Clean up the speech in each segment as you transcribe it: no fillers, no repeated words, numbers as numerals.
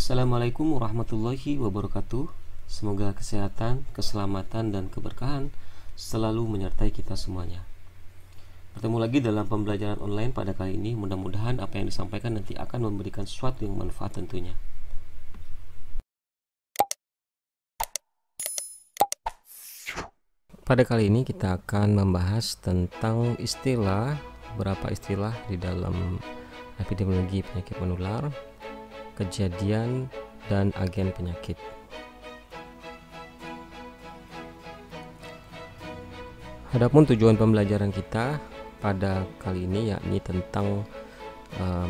Assalamualaikum warahmatullahi wabarakatuh. Semoga kesehatan, keselamatan, dan keberkahan selalu menyertai kita semuanya. Bertemu lagi dalam pembelajaran online pada kali ini. Mudah-mudahan apa yang disampaikan nanti akan memberikan sesuatu yang manfaat tentunya. Pada kali ini kita akan membahas tentang beberapa istilah di dalam epidemiologi penyakit menular, kejadian, dan agen penyakit. Adapun tujuan pembelajaran kita pada kali ini yakni tentang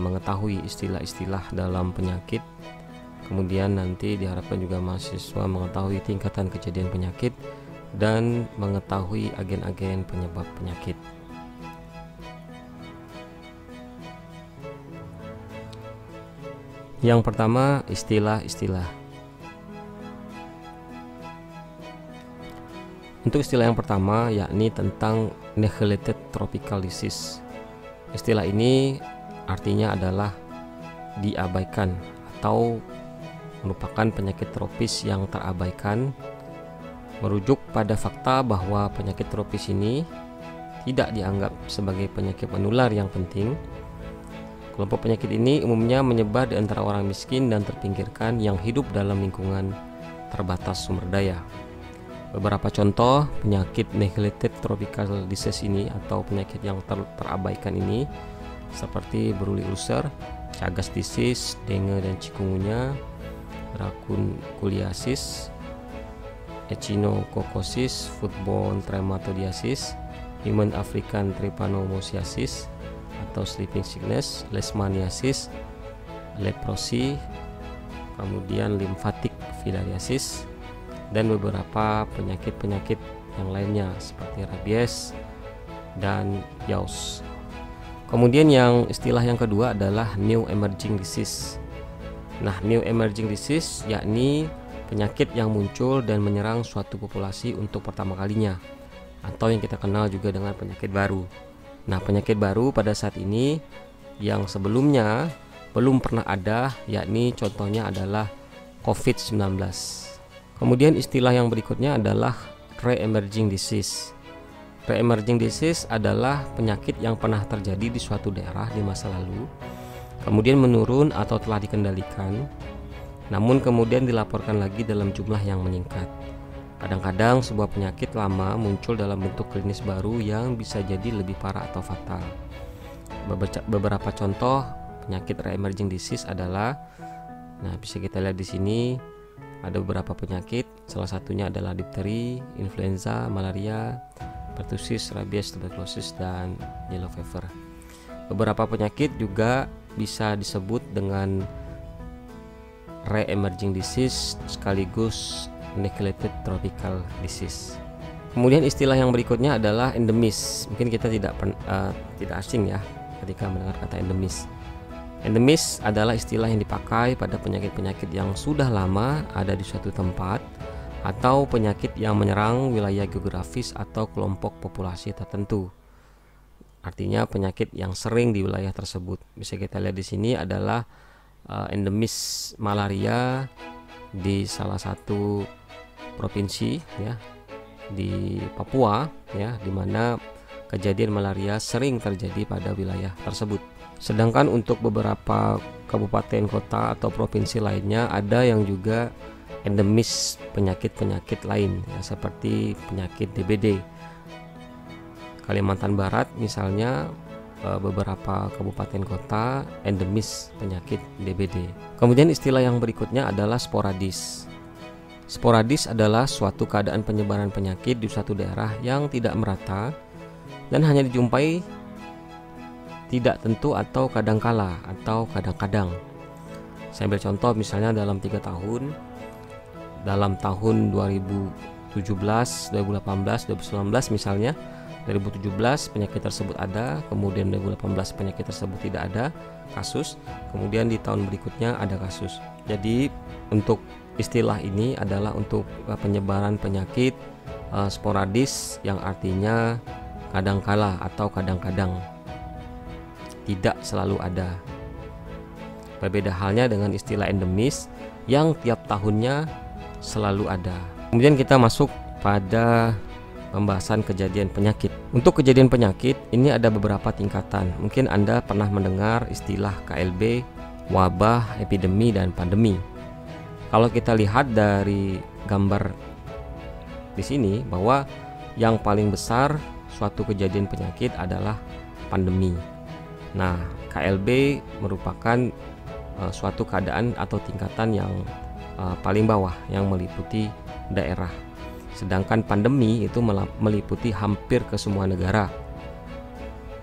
mengetahui istilah-istilah dalam penyakit. Kemudian nanti diharapkan juga mahasiswa mengetahui tingkatan kejadian penyakit dan mengetahui agen-agen penyebab penyakit. Yang pertama, istilah-istilah. Untuk istilah yang pertama yakni tentang neglected tropical disease. Istilah ini artinya adalah diabaikan atau merupakan penyakit tropis yang terabaikan, merujuk pada fakta bahwa penyakit tropis ini tidak dianggap sebagai penyakit menular yang penting. Kelompok penyakit ini umumnya menyebar di antara orang miskin dan terpinggirkan yang hidup dalam lingkungan terbatas sumber daya. Beberapa contoh penyakit neglected tropical disease ini atau penyakit yang terabaikan ini seperti Bruli ulcer, Chagas disease, dengue dan chikungunya, rakunkuliasis, echinococosis, foodborne trematodiasis, human African trypanomasiasis atau sleeping sickness, leishmaniasis, leprosi, kemudian lymphatic filariasis, dan beberapa penyakit-penyakit yang lainnya seperti rabies dan yaus. Kemudian istilah yang kedua adalah new emerging disease. Nah, new emerging disease yakni penyakit yang muncul dan menyerang suatu populasi untuk pertama kalinya, atau yang kita kenal juga dengan penyakit baru. Nah, penyakit baru pada saat ini yang sebelumnya belum pernah ada, yakni contohnya adalah COVID-19. Kemudian istilah yang berikutnya adalah re-emerging disease. Re-emerging disease adalah penyakit yang pernah terjadi di suatu daerah di masa lalu, kemudian menurun atau telah dikendalikan, namun kemudian dilaporkan lagi dalam jumlah yang meningkat. Kadang-kadang sebuah penyakit lama muncul dalam bentuk klinis baru yang bisa jadi lebih parah atau fatal. Beberapa contoh penyakit re-emerging disease adalah, bisa kita lihat di sini ada beberapa penyakit. Salah satunya adalah difteri, influenza, malaria, pertussis, rabies, tuberkulosis, dan yellow fever. Beberapa penyakit juga bisa disebut dengan re-emerging disease sekaligus neglected tropical disease. Kemudian istilah yang berikutnya adalah endemis. Mungkin kita tidak asing ya ketika mendengar kata endemis. Endemis adalah istilah yang dipakai pada penyakit-penyakit yang sudah lama ada di suatu tempat atau penyakit yang menyerang wilayah geografis atau kelompok populasi tertentu. Artinya penyakit yang sering di wilayah tersebut. Bisa kita lihat di sini adalah endemis malaria di salah satu provinsi ya di Papua ya, di mana kejadian malaria sering terjadi pada wilayah tersebut. Sedangkan untuk beberapa kabupaten kota atau provinsi lainnya ada yang juga endemis penyakit-penyakit lain ya, seperti penyakit DBD. Kalimantan Barat misalnya, beberapa kabupaten kota endemis penyakit DBD. Kemudian istilah yang berikutnya adalah sporadis. Sporadis adalah suatu keadaan penyebaran penyakit di suatu daerah yang tidak merata dan hanya dijumpai tidak tentu atau kadangkala atau kadang-kadang. Saya ambil contoh misalnya dalam 3 tahun, dalam tahun 2017, 2018, 2019 misalnya. 2017 penyakit tersebut ada, kemudian 2018 penyakit tersebut tidak ada kasus, kemudian di tahun berikutnya ada kasus. Jadi untuk istilah ini adalah untuk penyebaran penyakit sporadis yang artinya kadangkala atau kadang-kadang, tidak selalu ada. Berbeda halnya dengan istilah endemis yang tiap tahunnya selalu ada. Kemudian kita masuk pada pembahasan kejadian penyakit. Untuk kejadian penyakit ini ada beberapa tingkatan. Mungkin Anda pernah mendengar istilah KLB, wabah, epidemi, dan pandemi. Kalau kita lihat dari gambar di sini bahwa yang paling besar suatu kejadian penyakit adalah pandemi. Nah, KLB merupakan suatu keadaan atau tingkatan yang paling bawah yang meliputi daerah. Sedangkan pandemi itu meliputi hampir ke semua negara.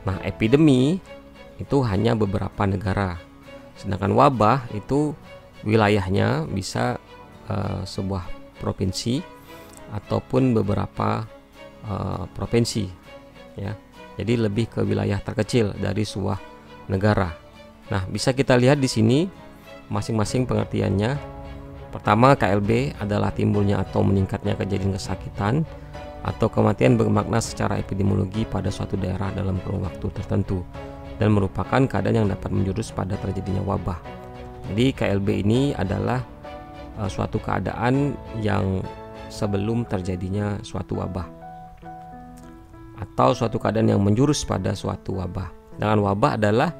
Nah, epidemi itu hanya beberapa negara. Sedangkan wabah itu wilayahnya bisa sebuah provinsi ataupun beberapa provinsi, ya. Jadi lebih ke wilayah terkecil dari sebuah negara. Nah, bisa kita lihat di sini masing-masing pengertiannya. Pertama, KLB adalah timbulnya atau meningkatnya kejadian kesakitan atau kematian bermakna secara epidemiologi pada suatu daerah dalam kurun waktu tertentu dan merupakan keadaan yang dapat menjurus pada terjadinya wabah. Jadi KLB ini adalah suatu keadaan yang sebelum terjadinya suatu wabah atau suatu keadaan yang menjurus pada suatu wabah. Dengan wabah adalah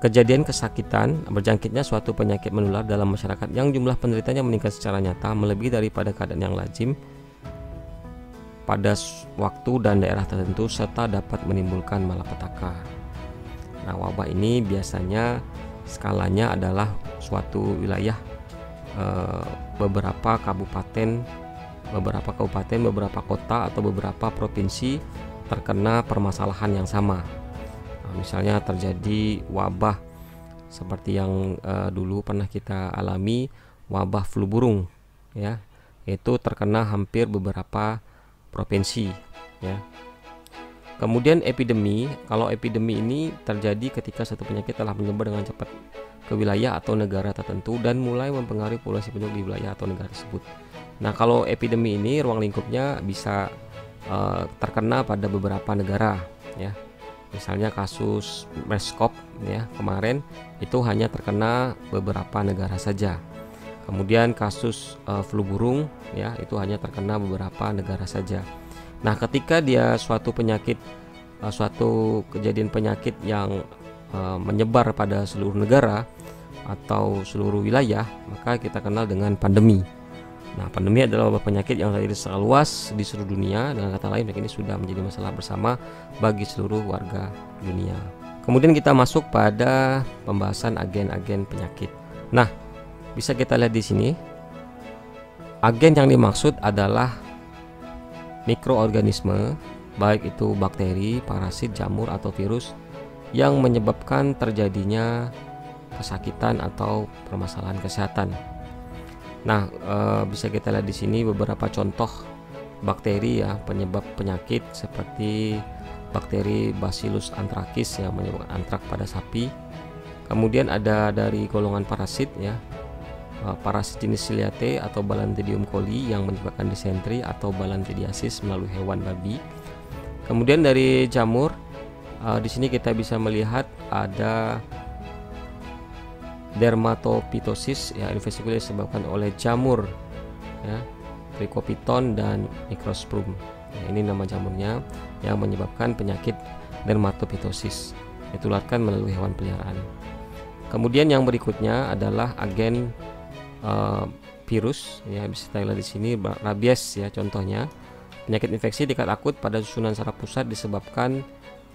kejadian kesakitan berjangkitnya suatu penyakit menular dalam masyarakat yang jumlah penderitanya meningkat secara nyata melebihi daripada keadaan yang lazim pada waktu dan daerah tertentu serta dapat menimbulkan malapetaka. Nah, wabah ini biasanya skalanya adalah suatu wilayah beberapa kabupaten, beberapa kota atau beberapa provinsi terkena permasalahan yang sama. Misalnya terjadi wabah seperti yang dulu pernah kita alami, wabah flu burung, ya, itu terkena hampir beberapa provinsi, ya. Kemudian epidemi, kalau epidemi ini terjadi ketika satu penyakit telah menyebar dengan cepat ke wilayah atau negara tertentu dan mulai mempengaruhi populasi penduduk di wilayah atau negara tersebut. Nah, kalau epidemi ini ruang lingkupnya bisa terkena pada beberapa negara, ya. Misalnya kasus MERS-CoV, ya, kemarin itu hanya terkena beberapa negara saja. Kemudian kasus flu burung, ya, itu hanya terkena beberapa negara saja. Nah, ketika dia suatu penyakit, suatu kejadian penyakit yang menyebar pada seluruh negara atau seluruh wilayah, maka kita kenal dengan pandemi. Nah, pandemi adalah wabah penyakit yang terjadi secara luas di seluruh dunia. Dengan kata lain, penyakit ini sudah menjadi masalah bersama bagi seluruh warga dunia. Kemudian kita masuk pada pembahasan agen-agen penyakit. Nah, bisa kita lihat di sini, agen yang dimaksud adalah mikroorganisme, baik itu bakteri, parasit, jamur, atau virus yang menyebabkan terjadinya kesakitan atau permasalahan kesehatan. Nah, bisa kita lihat di sini beberapa contoh bakteri, ya, penyebab penyakit seperti bakteri Bacillus anthracis yang menyebabkan antrak pada sapi. Kemudian ada dari golongan parasit, ya, parasit jenis Ciliate atau Balantidium coli yang menyebabkan disentri atau balantidiasis melalui hewan babi. Kemudian dari jamur, di sini kita bisa melihat ada dermatopitosis, ya, infeksi kulit disebabkan oleh jamur, ya, Trichopiton dan Microsporium. Ya, ini nama jamurnya yang menyebabkan penyakit dermatopitosis, ditularkan melalui hewan peliharaan. Kemudian yang berikutnya adalah agen virus, ya, bisa kita lihat di sini rabies, ya, contohnya penyakit infeksi tingkat akut pada susunan saraf pusat disebabkan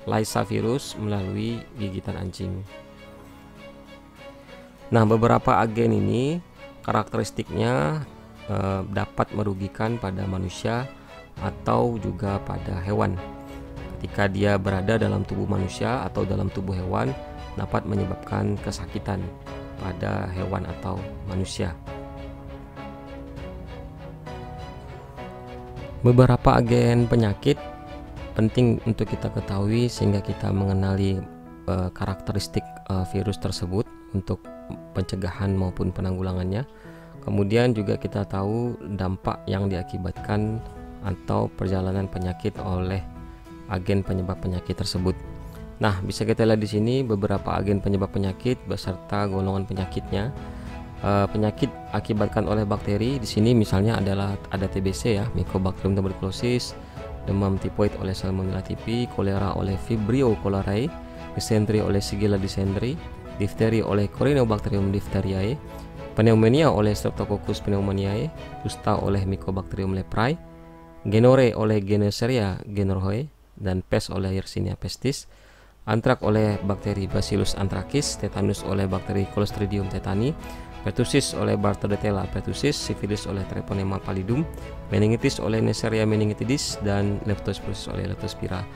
Lassa virus melalui gigitan anjing. Nah, beberapa agen ini karakteristiknya dapat merugikan pada manusia atau juga pada hewan. Ketika dia berada dalam tubuh manusia atau dalam tubuh hewan, dapat menyebabkan kesakitan pada hewan atau manusia. Beberapa agen penyakit penting untuk kita ketahui sehingga kita mengenali karakteristik virus tersebut untuk pencegahan maupun penanggulangannya. Kemudian juga kita tahu dampak yang diakibatkan atau perjalanan penyakit oleh agen penyebab penyakit tersebut. Nah, bisa kita lihat di sini beberapa agen penyebab penyakit beserta golongan penyakitnya. penyakit akibatkan oleh bakteri di sini misalnya adalah ada TBC ya, Mycobacterium tuberculosis, demam tifoid oleh Salmonella typhi, kolera oleh Vibrio cholerae, disentri oleh Shigella dysentery, difteri oleh Corynebacterium diphtheriae, pneumonia oleh Streptococcus pneumoniae, kusta oleh Mycobacterium leprae, genore oleh Geneseria genorohoe, dan pes oleh Yersinia pestis, antrak oleh bakteri Bacillus anthracis, tetanus oleh bakteri Clostridium tetani, pertussis oleh Bartonella pertussis, sifilis oleh Treponema pallidum, meningitis oleh Neisseria meningitidis, dan leptospirosis oleh Leptospira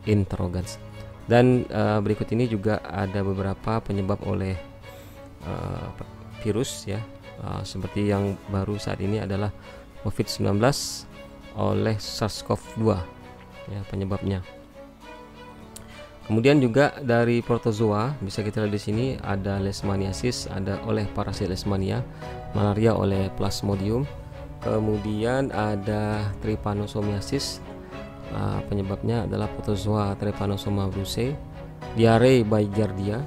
interrogans. Dan berikut ini juga ada beberapa penyebab oleh virus ya, seperti yang baru saat ini adalah COVID-19 oleh SARS-CoV-2 ya penyebabnya. Kemudian juga dari protozoa bisa kita lihat di sini ada leishmaniasis, ada oleh parasit leishmania, malaria oleh Plasmodium, kemudian ada trypanosomiasis, penyebabnya adalah protozoa Trypanosoma brucei, diare by Giardia,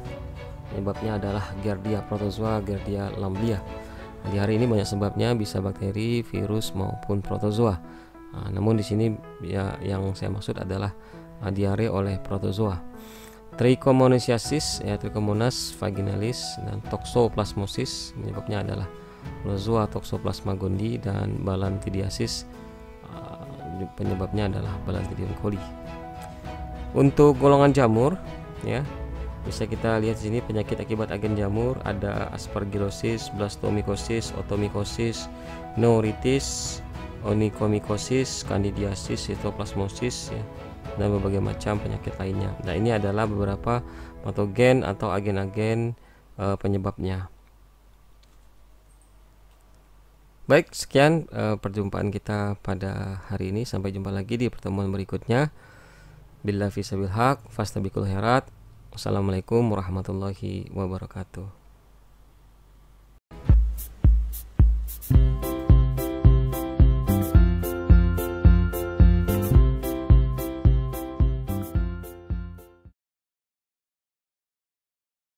penyebabnya adalah Giardia protozoa, Giardia lamblia. Diare ini banyak sebabnya, bisa bakteri, virus maupun protozoa. Namun di sini ya yang saya maksud adalah diare oleh protozoa. Trichomoniasis ya, Trichomonas vaginalis, dan toxoplasmosis penyebabnya adalah protozoa Toxoplasma gondii, dan balantidiasis penyebabnya adalah Balantidium coli. Untuk golongan jamur ya, bisa kita lihat di sini penyakit akibat agen jamur ada aspergillosis, blastomycosis, otomycosis, neuritis, onychomycosis, candidiasis, cytoplasmosis ya, dan berbagai macam penyakit lainnya. Nah, ini adalah beberapa patogen atau agen-agen penyebabnya. Baik, sekian perjumpaan kita pada hari ini. Sampai jumpa lagi di pertemuan berikutnya. Billahi fisabil haq, fastabiqul khairat. Wassalamualaikum warahmatullahi wabarakatuh.